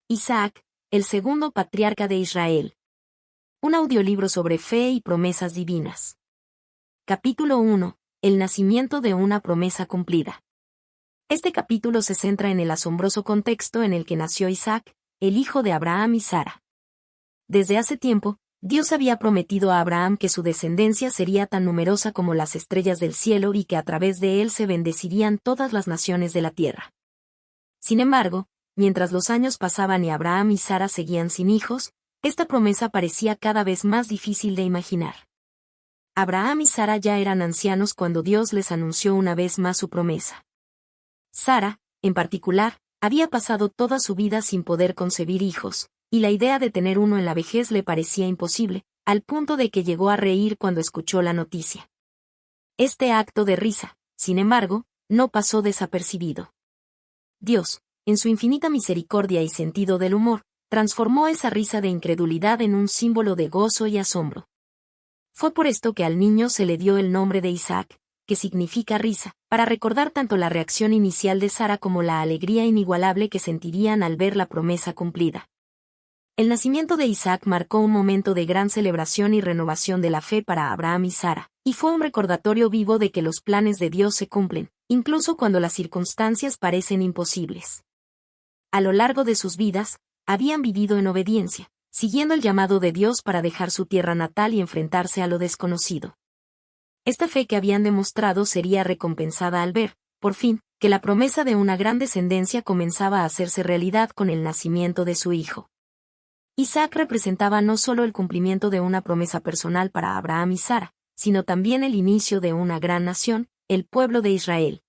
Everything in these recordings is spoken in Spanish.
Isaac, el segundo patriarca de Israel. Un audiolibro sobre fe y promesas divinas. Capítulo 1. El nacimiento de una promesa cumplida. Este capítulo se centra en el asombroso contexto en el que nació Isaac, el hijo de Abraham y Sara. Desde hace tiempo, Dios había prometido a Abraham que su descendencia sería tan numerosa como las estrellas del cielo y que a través de él se bendecirían todas las naciones de la tierra. Sin embargo, mientras los años pasaban y Abraham y Sara seguían sin hijos, esta promesa parecía cada vez más difícil de imaginar. Abraham y Sara ya eran ancianos cuando Dios les anunció una vez más su promesa. Sara, en particular, había pasado toda su vida sin poder concebir hijos, y la idea de tener uno en la vejez le parecía imposible, al punto de que llegó a reír cuando escuchó la noticia. Este acto de risa, sin embargo, no pasó desapercibido. Dios, en su infinita misericordia y sentido del humor, transformó esa risa de incredulidad en un símbolo de gozo y asombro. Fue por esto que al niño se le dio el nombre de Isaac, que significa risa, para recordar tanto la reacción inicial de Sara como la alegría inigualable que sentirían al ver la promesa cumplida. El nacimiento de Isaac marcó un momento de gran celebración y renovación de la fe para Abraham y Sara, y fue un recordatorio vivo de que los planes de Dios se cumplen, incluso cuando las circunstancias parecen imposibles. A lo largo de sus vidas, habían vivido en obediencia, siguiendo el llamado de Dios para dejar su tierra natal y enfrentarse a lo desconocido. Esta fe que habían demostrado sería recompensada al ver, por fin, que la promesa de una gran descendencia comenzaba a hacerse realidad con el nacimiento de su hijo. Isaac representaba no solo el cumplimiento de una promesa personal para Abraham y Sara, sino también el inicio de una gran nación, el pueblo de Israel.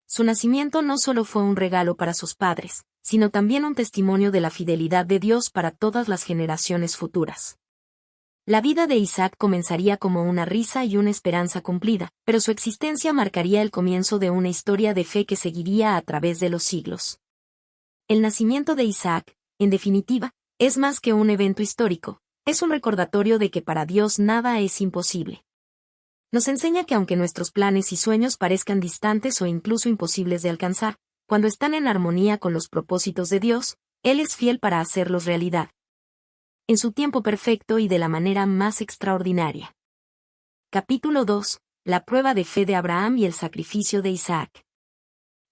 Su nacimiento no solo fue un regalo para sus padres, sino también un testimonio de la fidelidad de Dios para todas las generaciones futuras. La vida de Isaac comenzaría como una risa y una esperanza cumplida, pero su existencia marcaría el comienzo de una historia de fe que seguiría a través de los siglos. El nacimiento de Isaac, en definitiva, es más que un evento histórico, es un recordatorio de que para Dios nada es imposible. Nos enseña que aunque nuestros planes y sueños parezcan distantes o incluso imposibles de alcanzar, cuando están en armonía con los propósitos de Dios, Él es fiel para hacerlos realidad. En su tiempo perfecto y de la manera más extraordinaria. Capítulo 2. La prueba de fe de Abraham y el sacrificio de Isaac.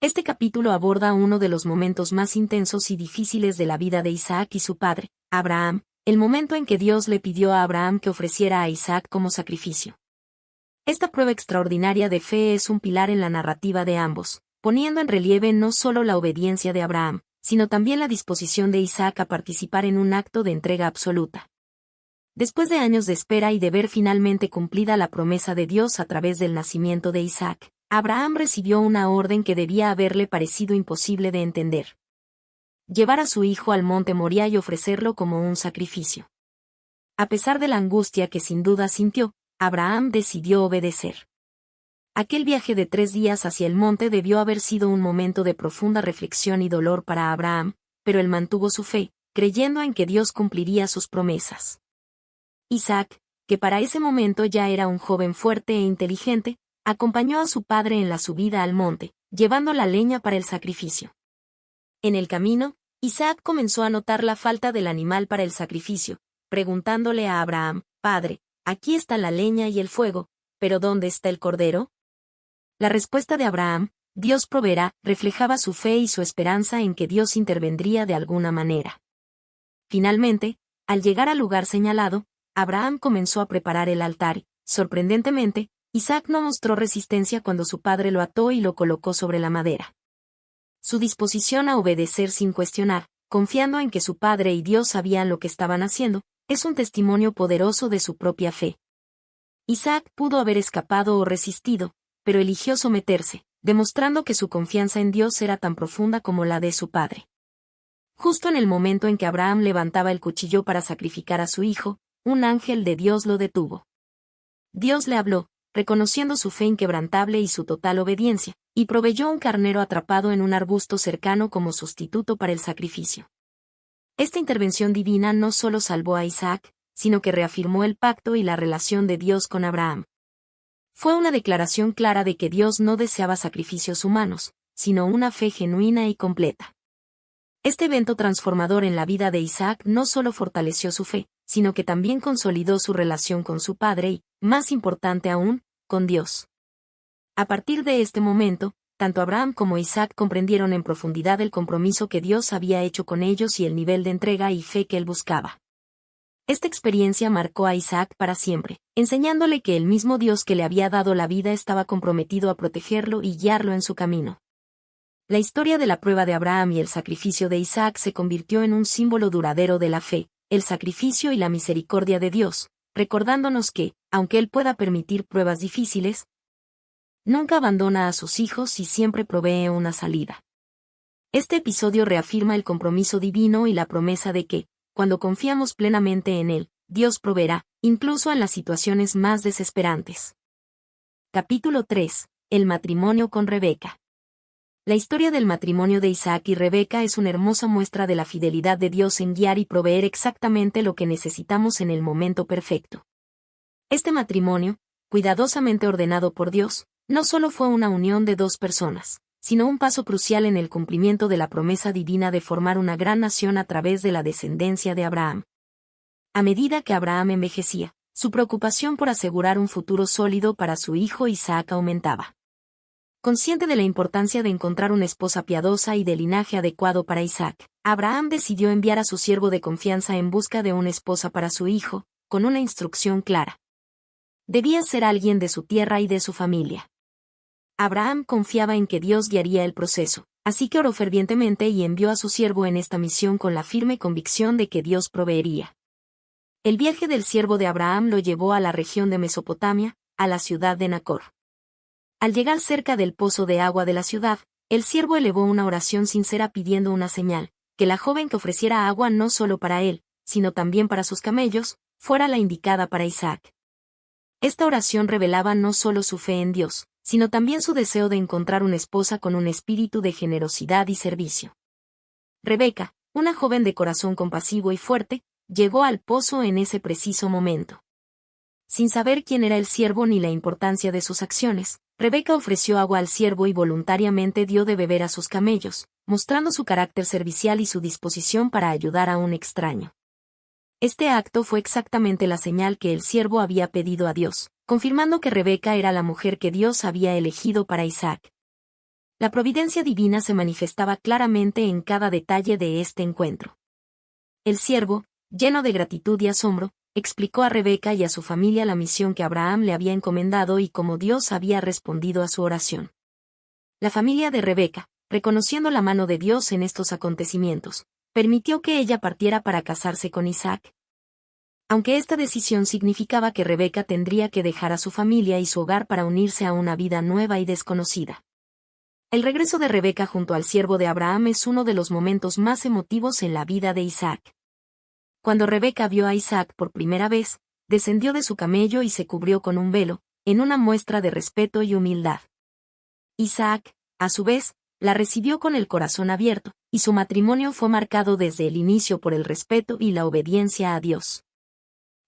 Este capítulo aborda uno de los momentos más intensos y difíciles de la vida de Isaac y su padre, Abraham, el momento en que Dios le pidió a Abraham que ofreciera a Isaac como sacrificio. Esta prueba extraordinaria de fe es un pilar en la narrativa de ambos, poniendo en relieve no solo la obediencia de Abraham, sino también la disposición de Isaac a participar en un acto de entrega absoluta. Después de años de espera y de ver finalmente cumplida la promesa de Dios a través del nacimiento de Isaac, Abraham recibió una orden que debía haberle parecido imposible de entender. Llevar a su hijo al monte Moría y ofrecerlo como un sacrificio. A pesar de la angustia que sin duda sintió, Abraham decidió obedecer. Aquel viaje de 3 días hacia el monte debió haber sido un momento de profunda reflexión y dolor para Abraham, pero él mantuvo su fe, creyendo en que Dios cumpliría sus promesas. Isaac, que para ese momento ya era un joven fuerte e inteligente, acompañó a su padre en la subida al monte, llevando la leña para el sacrificio. En el camino, Isaac comenzó a notar la falta del animal para el sacrificio, preguntándole a Abraham: «Padre, aquí está la leña y el fuego, pero ¿dónde está el cordero?». La respuesta de Abraham: «Dios proveerá», reflejaba su fe y su esperanza en que Dios intervendría de alguna manera. Finalmente, al llegar al lugar señalado, Abraham comenzó a preparar el altar y, sorprendentemente, Isaac no mostró resistencia cuando su padre lo ató y lo colocó sobre la madera. Su disposición a obedecer sin cuestionar, confiando en que su padre y Dios sabían lo que estaban haciendo, es un testimonio poderoso de su propia fe. Isaac pudo haber escapado o resistido, pero eligió someterse, demostrando que su confianza en Dios era tan profunda como la de su padre. Justo en el momento en que Abraham levantaba el cuchillo para sacrificar a su hijo, un ángel de Dios lo detuvo. Dios le habló, reconociendo su fe inquebrantable y su total obediencia, y proveyó un carnero atrapado en un arbusto cercano como sustituto para el sacrificio. Esta intervención divina no solo salvó a Isaac, sino que reafirmó el pacto y la relación de Dios con Abraham. Fue una declaración clara de que Dios no deseaba sacrificios humanos, sino una fe genuina y completa. Este evento transformador en la vida de Isaac no solo fortaleció su fe, sino que también consolidó su relación con su padre y, más importante aún, con Dios. A partir de este momento, tanto Abraham como Isaac comprendieron en profundidad el compromiso que Dios había hecho con ellos y el nivel de entrega y fe que él buscaba. Esta experiencia marcó a Isaac para siempre, enseñándole que el mismo Dios que le había dado la vida estaba comprometido a protegerlo y guiarlo en su camino. La historia de la prueba de Abraham y el sacrificio de Isaac se convirtió en un símbolo duradero de la fe, el sacrificio y la misericordia de Dios, recordándonos que, aunque Él pueda permitir pruebas difíciles, nunca abandona a sus hijos y siempre provee una salida. Este episodio reafirma el compromiso divino y la promesa de que, cuando confiamos plenamente en Él, Dios proveerá, incluso en las situaciones más desesperantes. Capítulo 3. El matrimonio con Rebeca. La historia del matrimonio de Isaac y Rebeca es una hermosa muestra de la fidelidad de Dios en guiar y proveer exactamente lo que necesitamos en el momento perfecto. Este matrimonio, cuidadosamente ordenado por Dios, no solo fue una unión de dos personas, sino un paso crucial en el cumplimiento de la promesa divina de formar una gran nación a través de la descendencia de Abraham. A medida que Abraham envejecía, su preocupación por asegurar un futuro sólido para su hijo Isaac aumentaba. Consciente de la importancia de encontrar una esposa piadosa y de linaje adecuado para Isaac, Abraham decidió enviar a su siervo de confianza en busca de una esposa para su hijo, con una instrucción clara. Debía ser alguien de su tierra y de su familia. Abraham confiaba en que Dios guiaría el proceso, así que oró fervientemente y envió a su siervo en esta misión con la firme convicción de que Dios proveería. El viaje del siervo de Abraham lo llevó a la región de Mesopotamia, a la ciudad de Nacor. Al llegar cerca del pozo de agua de la ciudad, el siervo elevó una oración sincera pidiendo una señal, que la joven que ofreciera agua no solo para él, sino también para sus camellos, fuera la indicada para Isaac. Esta oración revelaba no solo su fe en Dios, sino también su deseo de encontrar una esposa con un espíritu de generosidad y servicio. Rebeca, una joven de corazón compasivo y fuerte, llegó al pozo en ese preciso momento. Sin saber quién era el siervo ni la importancia de sus acciones, Rebeca ofreció agua al siervo y voluntariamente dio de beber a sus camellos, mostrando su carácter servicial y su disposición para ayudar a un extraño. Este acto fue exactamente la señal que el siervo había pedido a Dios, confirmando que Rebeca era la mujer que Dios había elegido para Isaac. La providencia divina se manifestaba claramente en cada detalle de este encuentro. El siervo, lleno de gratitud y asombro, explicó a Rebeca y a su familia la misión que Abraham le había encomendado y cómo Dios había respondido a su oración. La familia de Rebeca, reconociendo la mano de Dios en estos acontecimientos, permitió que ella partiera para casarse con Isaac. Aunque esta decisión significaba que Rebeca tendría que dejar a su familia y su hogar para unirse a una vida nueva y desconocida. El regreso de Rebeca junto al siervo de Abraham es uno de los momentos más emotivos en la vida de Isaac. Cuando Rebeca vio a Isaac por primera vez, descendió de su camello y se cubrió con un velo, en una muestra de respeto y humildad. Isaac, a su vez, la recibió con el corazón abierto, y su matrimonio fue marcado desde el inicio por el respeto y la obediencia a Dios.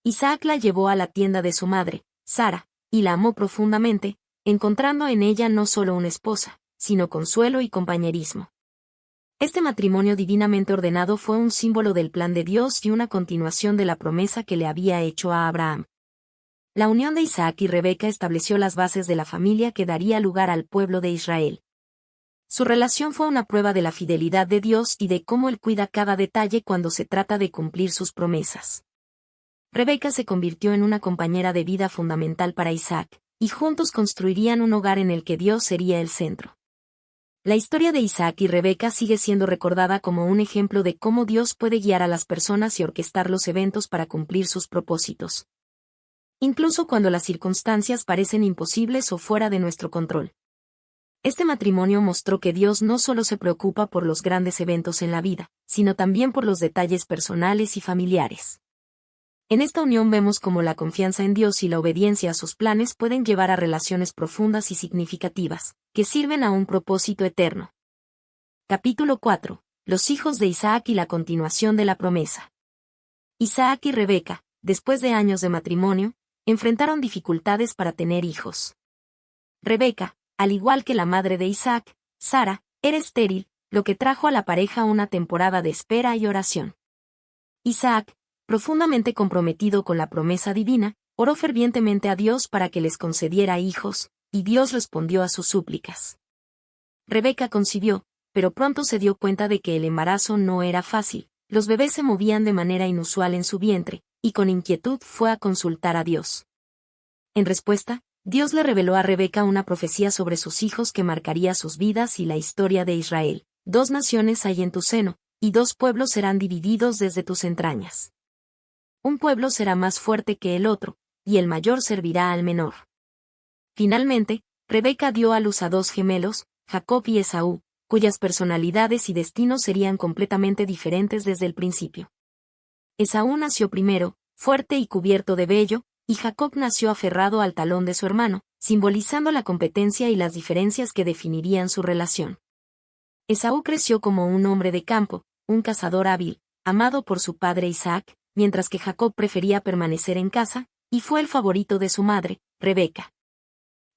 Isaac la llevó a la tienda de su madre, Sara, y la amó profundamente, encontrando en ella no solo una esposa, sino consuelo y compañerismo. Este matrimonio divinamente ordenado fue un símbolo del plan de Dios y una continuación de la promesa que le había hecho a Abraham. La unión de Isaac y Rebeca estableció las bases de la familia que daría lugar al pueblo de Israel. Su relación fue una prueba de la fidelidad de Dios y de cómo Él cuida cada detalle cuando se trata de cumplir sus promesas. Rebeca se convirtió en una compañera de vida fundamental para Isaac, y juntos construirían un hogar en el que Dios sería el centro. La historia de Isaac y Rebeca sigue siendo recordada como un ejemplo de cómo Dios puede guiar a las personas y orquestar los eventos para cumplir sus propósitos. Incluso cuando las circunstancias parecen imposibles o fuera de nuestro control. Este matrimonio mostró que Dios no solo se preocupa por los grandes eventos en la vida, sino también por los detalles personales y familiares. En esta unión vemos cómo la confianza en Dios y la obediencia a sus planes pueden llevar a relaciones profundas y significativas, que sirven a un propósito eterno. Capítulo 4. Los hijos de Isaac y la continuación de la promesa. Isaac y Rebeca, después de años de matrimonio, enfrentaron dificultades para tener hijos. Rebeca, al igual que la madre de Isaac, Sara, era estéril, lo que trajo a la pareja una temporada de espera y oración. Isaac, profundamente comprometido con la promesa divina, oró fervientemente a Dios para que les concediera hijos, y Dios respondió a sus súplicas. Rebeca concibió, pero pronto se dio cuenta de que el embarazo no era fácil, los bebés se movían de manera inusual en su vientre, y con inquietud fue a consultar a Dios. En respuesta, Dios le reveló a Rebeca una profecía sobre sus hijos que marcaría sus vidas y la historia de Israel. 2 naciones hay en tu seno, y 2 pueblos serán divididos desde tus entrañas. Un pueblo será más fuerte que el otro, y el mayor servirá al menor. Finalmente, Rebeca dio a luz a 2 gemelos, Jacob y Esaú, cuyas personalidades y destinos serían completamente diferentes desde el principio. Esaú nació primero, fuerte y cubierto de vello, y Jacob nació aferrado al talón de su hermano, simbolizando la competencia y las diferencias que definirían su relación. Esaú creció como un hombre de campo, un cazador hábil, amado por su padre Isaac, mientras que Jacob prefería permanecer en casa, y fue el favorito de su madre, Rebeca.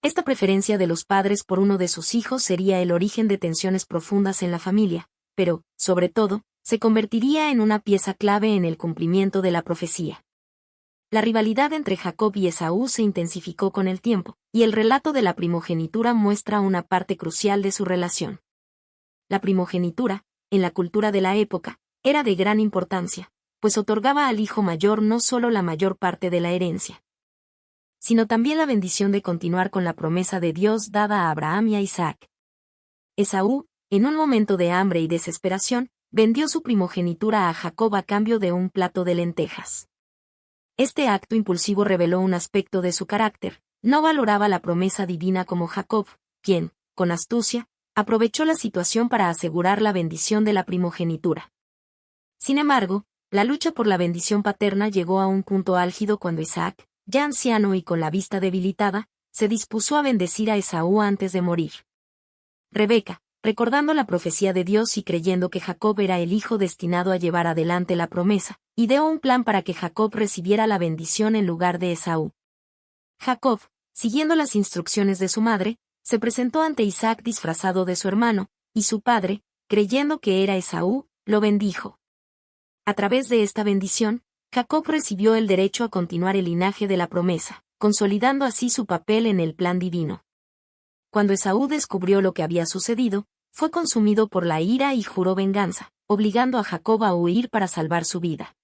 Esta preferencia de los padres por uno de sus hijos sería el origen de tensiones profundas en la familia, pero, sobre todo, se convertiría en una pieza clave en el cumplimiento de la profecía. La rivalidad entre Jacob y Esaú se intensificó con el tiempo, y el relato de la primogenitura muestra una parte crucial de su relación. La primogenitura, en la cultura de la época, era de gran importancia, pues otorgaba al hijo mayor no solo la mayor parte de la herencia, sino también la bendición de continuar con la promesa de Dios dada a Abraham y a Isaac. Esaú, en un momento de hambre y desesperación, vendió su primogenitura a Jacob a cambio de un plato de lentejas. Este acto impulsivo reveló un aspecto de su carácter: no valoraba la promesa divina como Jacob, quien, con astucia, aprovechó la situación para asegurar la bendición de la primogenitura. Sin embargo, la lucha por la bendición paterna llegó a un punto álgido cuando Isaac, ya anciano y con la vista debilitada, se dispuso a bendecir a Esaú antes de morir. Rebeca, recordando la profecía de Dios y creyendo que Jacob era el hijo destinado a llevar adelante la promesa, ideó un plan para que Jacob recibiera la bendición en lugar de Esaú. Jacob, siguiendo las instrucciones de su madre, se presentó ante Isaac disfrazado de su hermano, y su padre, creyendo que era Esaú, lo bendijo. A través de esta bendición, Jacob recibió el derecho a continuar el linaje de la promesa, consolidando así su papel en el plan divino. Cuando Esaú descubrió lo que había sucedido, fue consumido por la ira y juró venganza, obligando a Jacob a huir para salvar su vida.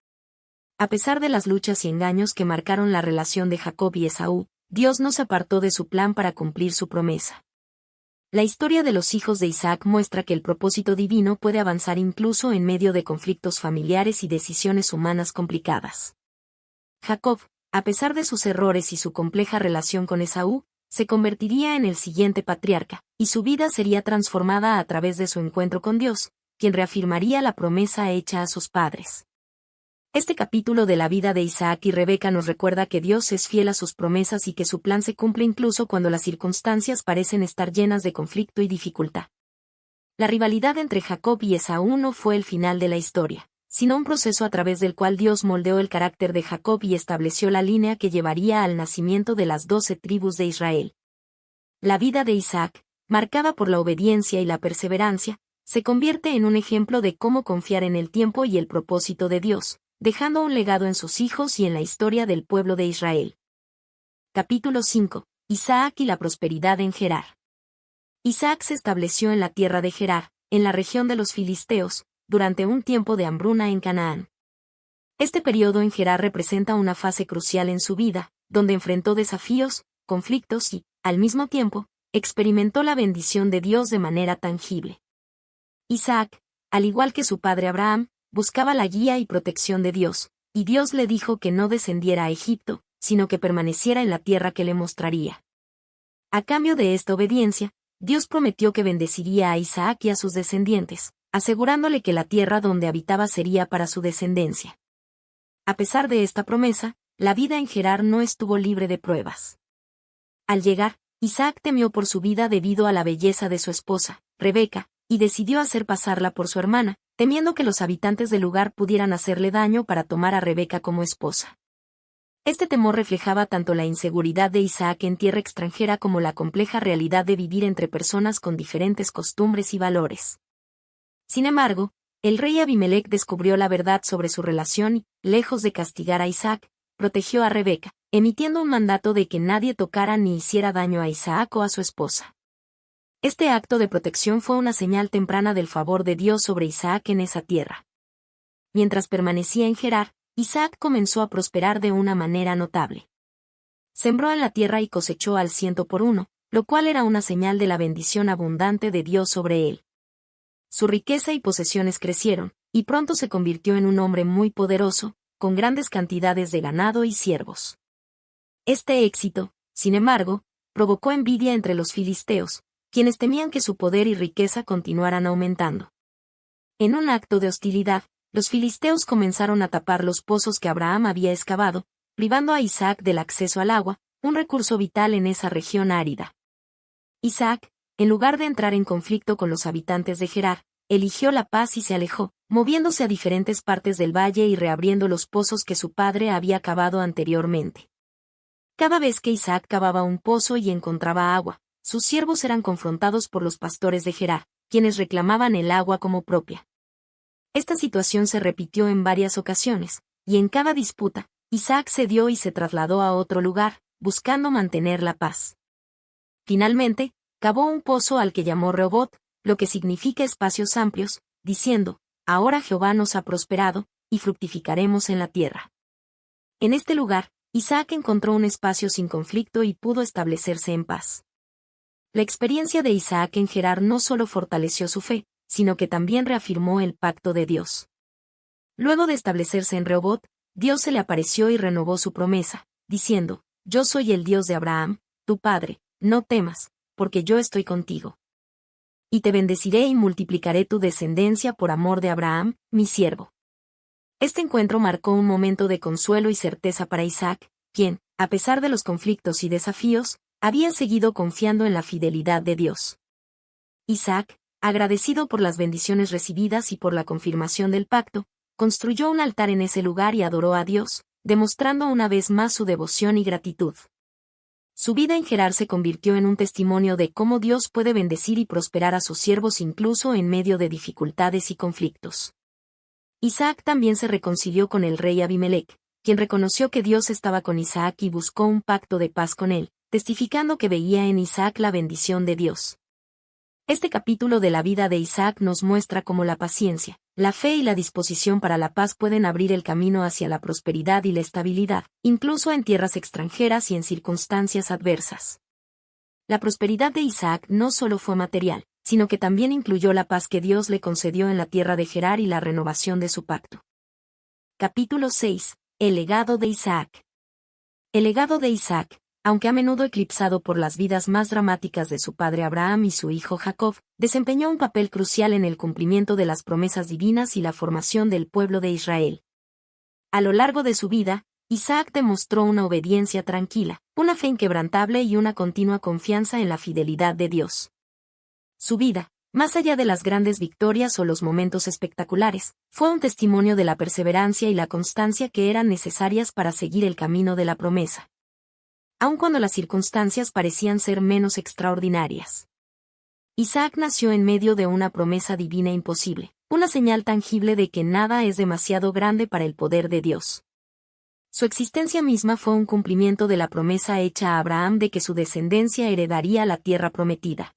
A pesar de las luchas y engaños que marcaron la relación de Jacob y Esaú, Dios no se apartó de su plan para cumplir su promesa. La historia de los hijos de Isaac muestra que el propósito divino puede avanzar incluso en medio de conflictos familiares y decisiones humanas complicadas. Jacob, a pesar de sus errores y su compleja relación con Esaú, se convertiría en el siguiente patriarca, y su vida sería transformada a través de su encuentro con Dios, quien reafirmaría la promesa hecha a sus padres. Este capítulo de la vida de Isaac y Rebeca nos recuerda que Dios es fiel a sus promesas y que su plan se cumple incluso cuando las circunstancias parecen estar llenas de conflicto y dificultad. La rivalidad entre Jacob y Esaú no fue el final de la historia, sino un proceso a través del cual Dios moldeó el carácter de Jacob y estableció la línea que llevaría al nacimiento de las 12 tribus de Israel. La vida de Isaac, marcada por la obediencia y la perseverancia, se convierte en un ejemplo de cómo confiar en el tiempo y el propósito de Dios, dejando un legado en sus hijos y en la historia del pueblo de Israel. Capítulo 5. Isaac y la prosperidad en Gerar. Isaac se estableció en la tierra de Gerar, en la región de los filisteos, durante un tiempo de hambruna en Canaán. Este periodo en Gerar representa una fase crucial en su vida, donde enfrentó desafíos, conflictos y, al mismo tiempo, experimentó la bendición de Dios de manera tangible. Isaac, al igual que su padre Abraham, buscaba la guía y protección de Dios, y Dios le dijo que no descendiera a Egipto, sino que permaneciera en la tierra que le mostraría. A cambio de esta obediencia, Dios prometió que bendeciría a Isaac y a sus descendientes, asegurándole que la tierra donde habitaba sería para su descendencia. A pesar de esta promesa, la vida en Gerar no estuvo libre de pruebas. Al llegar, Isaac temió por su vida debido a la belleza de su esposa, Rebeca, y decidió hacer pasarla por su hermana, temiendo que los habitantes del lugar pudieran hacerle daño para tomar a Rebeca como esposa. Este temor reflejaba tanto la inseguridad de Isaac en tierra extranjera como la compleja realidad de vivir entre personas con diferentes costumbres y valores. Sin embargo, el rey Abimelec descubrió la verdad sobre su relación y, lejos de castigar a Isaac, protegió a Rebeca, emitiendo un mandato de que nadie tocara ni hiciera daño a Isaac o a su esposa. Este acto de protección fue una señal temprana del favor de Dios sobre Isaac en esa tierra. Mientras permanecía en Gerar, Isaac comenzó a prosperar de una manera notable. Sembró en la tierra y cosechó al 100 por 1, lo cual era una señal de la bendición abundante de Dios sobre él. Su riqueza y posesiones crecieron, y pronto se convirtió en un hombre muy poderoso, con grandes cantidades de ganado y siervos. Este éxito, sin embargo, provocó envidia entre los filisteos, quienes temían que su poder y riqueza continuaran aumentando. En un acto de hostilidad, los filisteos comenzaron a tapar los pozos que Abraham había excavado, privando a Isaac del acceso al agua, un recurso vital en esa región árida. Isaac, en lugar de entrar en conflicto con los habitantes de Gerar, eligió la paz y se alejó, moviéndose a diferentes partes del valle y reabriendo los pozos que su padre había cavado anteriormente. Cada vez que Isaac cavaba un pozo y encontraba agua, sus siervos eran confrontados por los pastores de Gerar, quienes reclamaban el agua como propia. Esta situación se repitió en varias ocasiones, y en cada disputa, Isaac cedió y se trasladó a otro lugar, buscando mantener la paz. Finalmente, cavó un pozo al que llamó Rehobot, lo que significa espacios amplios, diciendo, ahora Jehová nos ha prosperado, y fructificaremos en la tierra. En este lugar, Isaac encontró un espacio sin conflicto y pudo establecerse en paz. La experiencia de Isaac en Gerar no solo fortaleció su fe, sino que también reafirmó el pacto de Dios. Luego de establecerse en Rehobot, Dios se le apareció y renovó su promesa, diciendo, yo soy el Dios de Abraham, tu padre, no temas, porque yo estoy contigo. Y te bendeciré y multiplicaré tu descendencia por amor de Abraham, mi siervo. Este encuentro marcó un momento de consuelo y certeza para Isaac, quien, a pesar de los conflictos y desafíos, había seguido confiando en la fidelidad de Dios. Isaac, agradecido por las bendiciones recibidas y por la confirmación del pacto, construyó un altar en ese lugar y adoró a Dios, demostrando una vez más su devoción y gratitud. Su vida en Gerar se convirtió en un testimonio de cómo Dios puede bendecir y prosperar a sus siervos incluso en medio de dificultades y conflictos. Isaac también se reconcilió con el rey Abimelec, quien reconoció que Dios estaba con Isaac y buscó un pacto de paz con él, testificando que veía en Isaac la bendición de Dios. Este capítulo de la vida de Isaac nos muestra cómo la paciencia, la fe y la disposición para la paz pueden abrir el camino hacia la prosperidad y la estabilidad, incluso en tierras extranjeras y en circunstancias adversas. La prosperidad de Isaac no solo fue material, sino que también incluyó la paz que Dios le concedió en la tierra de Gerar y la renovación de su pacto. Capítulo 6. El legado de Isaac. El legado de Isaac, aunque a menudo eclipsado por las vidas más dramáticas de su padre Abraham y su hijo Jacob, desempeñó un papel crucial en el cumplimiento de las promesas divinas y la formación del pueblo de Israel. A lo largo de su vida, Isaac demostró una obediencia tranquila, una fe inquebrantable y una continua confianza en la fidelidad de Dios. Su vida, más allá de las grandes victorias o los momentos espectaculares, fue un testimonio de la perseverancia y la constancia que eran necesarias para seguir el camino de la promesa, aun cuando las circunstancias parecían ser menos extraordinarias. Isaac nació en medio de una promesa divina imposible, una señal tangible de que nada es demasiado grande para el poder de Dios. Su existencia misma fue un cumplimiento de la promesa hecha a Abraham de que su descendencia heredaría la tierra prometida.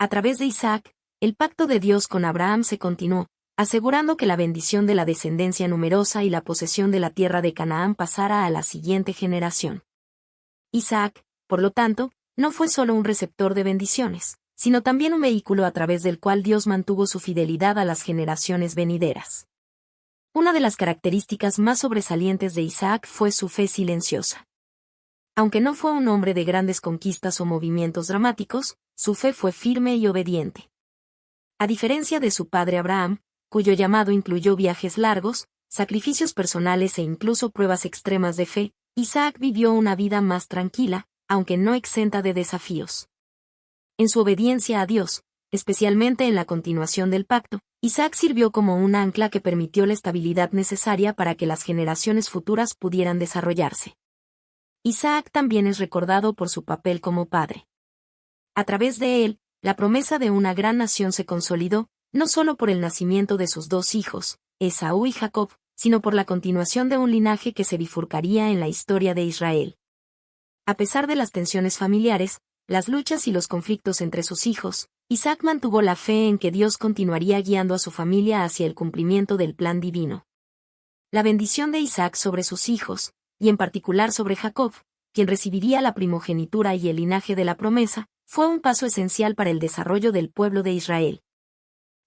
A través de Isaac, el pacto de Dios con Abraham se continuó, asegurando que la bendición de la descendencia numerosa y la posesión de la tierra de Canaán pasara a la siguiente generación. Isaac, por lo tanto, no fue solo un receptor de bendiciones, sino también un vehículo a través del cual Dios mantuvo su fidelidad a las generaciones venideras. Una de las características más sobresalientes de Isaac fue su fe silenciosa. Aunque no fue un hombre de grandes conquistas o movimientos dramáticos, su fe fue firme y obediente. A diferencia de su padre Abraham, cuyo llamado incluyó viajes largos, sacrificios personales e incluso pruebas extremas de fe, Isaac vivió una vida más tranquila, aunque no exenta de desafíos. En su obediencia a Dios, especialmente en la continuación del pacto, Isaac sirvió como un ancla que permitió la estabilidad necesaria para que las generaciones futuras pudieran desarrollarse. Isaac también es recordado por su papel como padre. A través de él, la promesa de una gran nación se consolidó, no solo por el nacimiento de sus dos hijos, Esaú y Jacob, sino por la continuación de un linaje que se bifurcaría en la historia de Israel. A pesar de las tensiones familiares, las luchas y los conflictos entre sus hijos, Isaac mantuvo la fe en que Dios continuaría guiando a su familia hacia el cumplimiento del plan divino. La bendición de Isaac sobre sus hijos, y en particular sobre Jacob, quien recibiría la primogenitura y el linaje de la promesa, fue un paso esencial para el desarrollo del pueblo de Israel.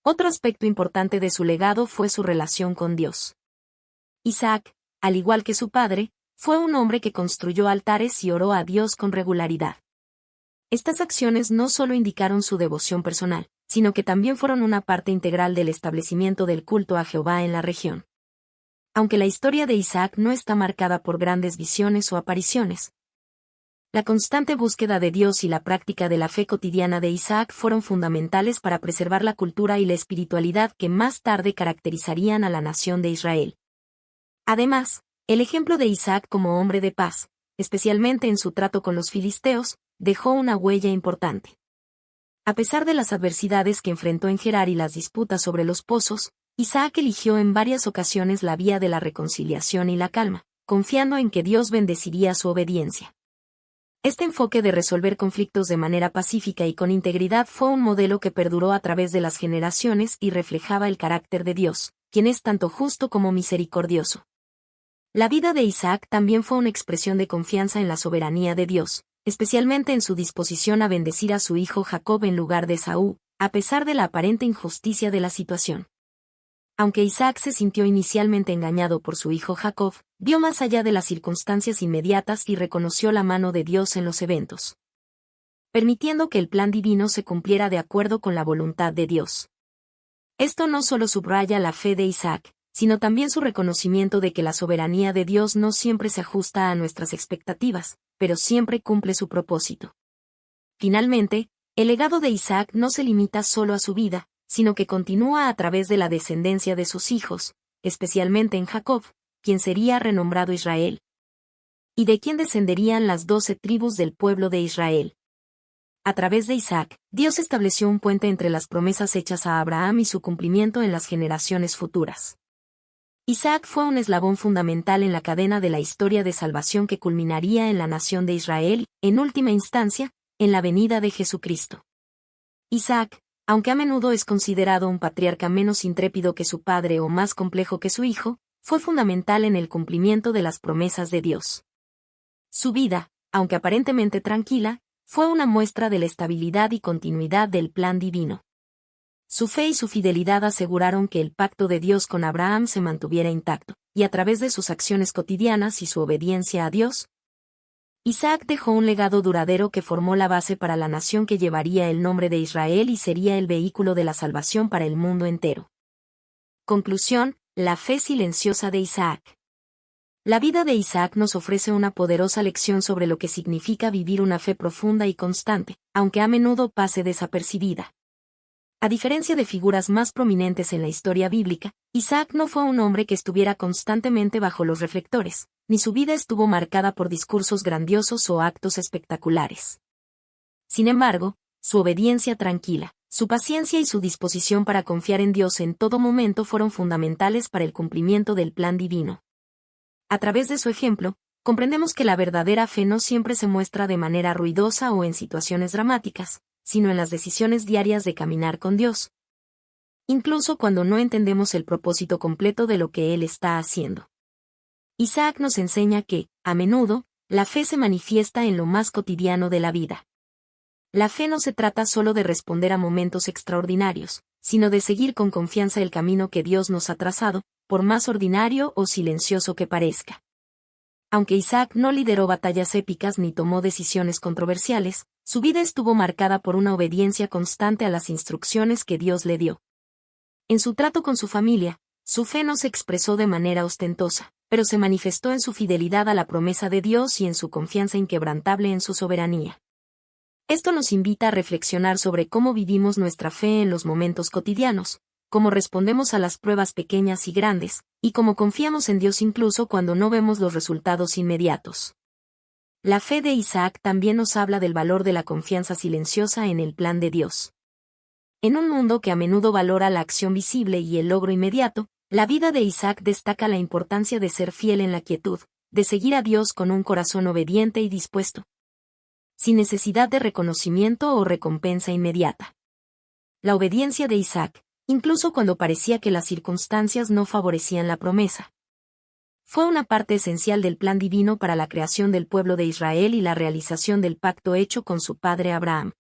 Otro aspecto importante de su legado fue su relación con Dios. Isaac, al igual que su padre, fue un hombre que construyó altares y oró a Dios con regularidad. Estas acciones no solo indicaron su devoción personal, sino que también fueron una parte integral del establecimiento del culto a Jehová en la región. Aunque la historia de Isaac no está marcada por grandes visiones o apariciones, la constante búsqueda de Dios y la práctica de la fe cotidiana de Isaac fueron fundamentales para preservar la cultura y la espiritualidad que más tarde caracterizarían a la nación de Israel. Además, el ejemplo de Isaac como hombre de paz, especialmente en su trato con los filisteos, dejó una huella importante. A pesar de las adversidades que enfrentó en Gerar y las disputas sobre los pozos, Isaac eligió en varias ocasiones la vía de la reconciliación y la calma, confiando en que Dios bendeciría su obediencia. Este enfoque de resolver conflictos de manera pacífica y con integridad fue un modelo que perduró a través de las generaciones y reflejaba el carácter de Dios, quien es tanto justo como misericordioso. La vida de Isaac también fue una expresión de confianza en la soberanía de Dios, especialmente en su disposición a bendecir a su hijo Jacob en lugar de Esaú, a pesar de la aparente injusticia de la situación. Aunque Isaac se sintió inicialmente engañado por su hijo Jacob, vio más allá de las circunstancias inmediatas y reconoció la mano de Dios en los eventos, permitiendo que el plan divino se cumpliera de acuerdo con la voluntad de Dios. Esto no solo subraya la fe de Isaac, sino también su reconocimiento de que la soberanía de Dios no siempre se ajusta a nuestras expectativas, pero siempre cumple su propósito. Finalmente, el legado de Isaac no se limita solo a su vida, sino que continúa a través de la descendencia de sus hijos, especialmente en Jacob, quien sería renombrado Israel, y de quien descenderían las 12 tribus del pueblo de Israel. A través de Isaac, Dios estableció un puente entre las promesas hechas a Abraham y su cumplimiento en las generaciones futuras. Isaac fue un eslabón fundamental en la cadena de la historia de salvación que culminaría en la nación de Israel, en última instancia, en la venida de Jesucristo. Isaac, aunque a menudo es considerado un patriarca menos intrépido que su padre o más complejo que su hijo, fue fundamental en el cumplimiento de las promesas de Dios. Su vida, aunque aparentemente tranquila, fue una muestra de la estabilidad y continuidad del plan divino. Su fe y su fidelidad aseguraron que el pacto de Dios con Abraham se mantuviera intacto, y a través de sus acciones cotidianas y su obediencia a Dios, Isaac dejó un legado duradero que formó la base para la nación que llevaría el nombre de Israel y sería el vehículo de la salvación para el mundo entero. Conclusión: la fe silenciosa de Isaac. La vida de Isaac nos ofrece una poderosa lección sobre lo que significa vivir una fe profunda y constante, aunque a menudo pase desapercibida. A diferencia de figuras más prominentes en la historia bíblica, Isaac no fue un hombre que estuviera constantemente bajo los reflectores, ni su vida estuvo marcada por discursos grandiosos o actos espectaculares. Sin embargo, su obediencia tranquila, su paciencia y su disposición para confiar en Dios en todo momento fueron fundamentales para el cumplimiento del plan divino. A través de su ejemplo, comprendemos que la verdadera fe no siempre se muestra de manera ruidosa o en situaciones dramáticas, sino en las decisiones diarias de caminar con Dios, incluso cuando no entendemos el propósito completo de lo que Él está haciendo. Isaac nos enseña que, a menudo, la fe se manifiesta en lo más cotidiano de la vida. La fe no se trata solo de responder a momentos extraordinarios, sino de seguir con confianza el camino que Dios nos ha trazado, por más ordinario o silencioso que parezca. Aunque Isaac no lideró batallas épicas ni tomó decisiones controversiales, su vida estuvo marcada por una obediencia constante a las instrucciones que Dios le dio. En su trato con su familia, su fe no se expresó de manera ostentosa, pero se manifestó en su fidelidad a la promesa de Dios y en su confianza inquebrantable en su soberanía. Esto nos invita a reflexionar sobre cómo vivimos nuestra fe en los momentos cotidianos, cómo respondemos a las pruebas pequeñas y grandes, y cómo confiamos en Dios incluso cuando no vemos los resultados inmediatos. La fe de Isaac también nos habla del valor de la confianza silenciosa en el plan de Dios. En un mundo que a menudo valora la acción visible y el logro inmediato, la vida de Isaac destaca la importancia de ser fiel en la quietud, de seguir a Dios con un corazón obediente y dispuesto, sin necesidad de reconocimiento o recompensa inmediata. La obediencia de Isaac, incluso cuando parecía que las circunstancias no favorecían la promesa, fue una parte esencial del plan divino para la creación del pueblo de Israel y la realización del pacto hecho con su padre Abraham.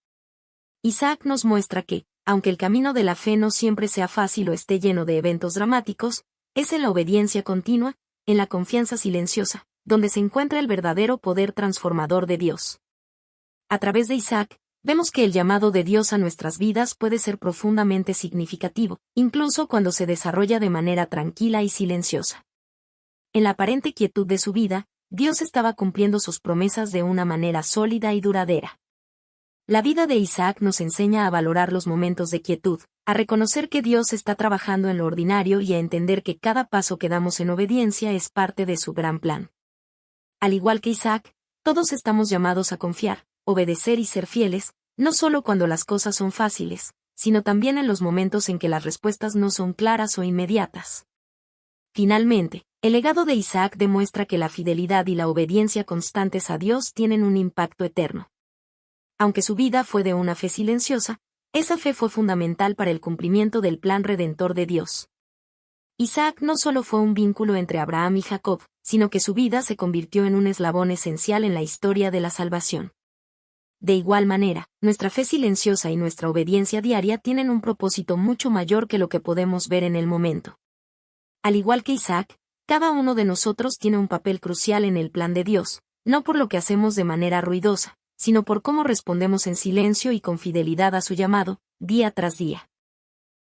Isaac nos muestra que, aunque el camino de la fe no siempre sea fácil o esté lleno de eventos dramáticos, es en la obediencia continua, en la confianza silenciosa, donde se encuentra el verdadero poder transformador de Dios. A través de Isaac, vemos que el llamado de Dios a nuestras vidas puede ser profundamente significativo, incluso cuando se desarrolla de manera tranquila y silenciosa. En la aparente quietud de su vida, Dios estaba cumpliendo sus promesas de una manera sólida y duradera. La vida de Isaac nos enseña a valorar los momentos de quietud, a reconocer que Dios está trabajando en lo ordinario y a entender que cada paso que damos en obediencia es parte de su gran plan. Al igual que Isaac, todos estamos llamados a confiar, obedecer y ser fieles, no solo cuando las cosas son fáciles, sino también en los momentos en que las respuestas no son claras o inmediatas. Finalmente, el legado de Isaac demuestra que la fidelidad y la obediencia constantes a Dios tienen un impacto eterno. Aunque su vida fue de una fe silenciosa, esa fe fue fundamental para el cumplimiento del plan redentor de Dios. Isaac no solo fue un vínculo entre Abraham y Jacob, sino que su vida se convirtió en un eslabón esencial en la historia de la salvación. De igual manera, nuestra fe silenciosa y nuestra obediencia diaria tienen un propósito mucho mayor que lo que podemos ver en el momento. Al igual que Isaac, cada uno de nosotros tiene un papel crucial en el plan de Dios, no por lo que hacemos de manera ruidosa, sino por cómo respondemos en silencio y con fidelidad a su llamado, día tras día.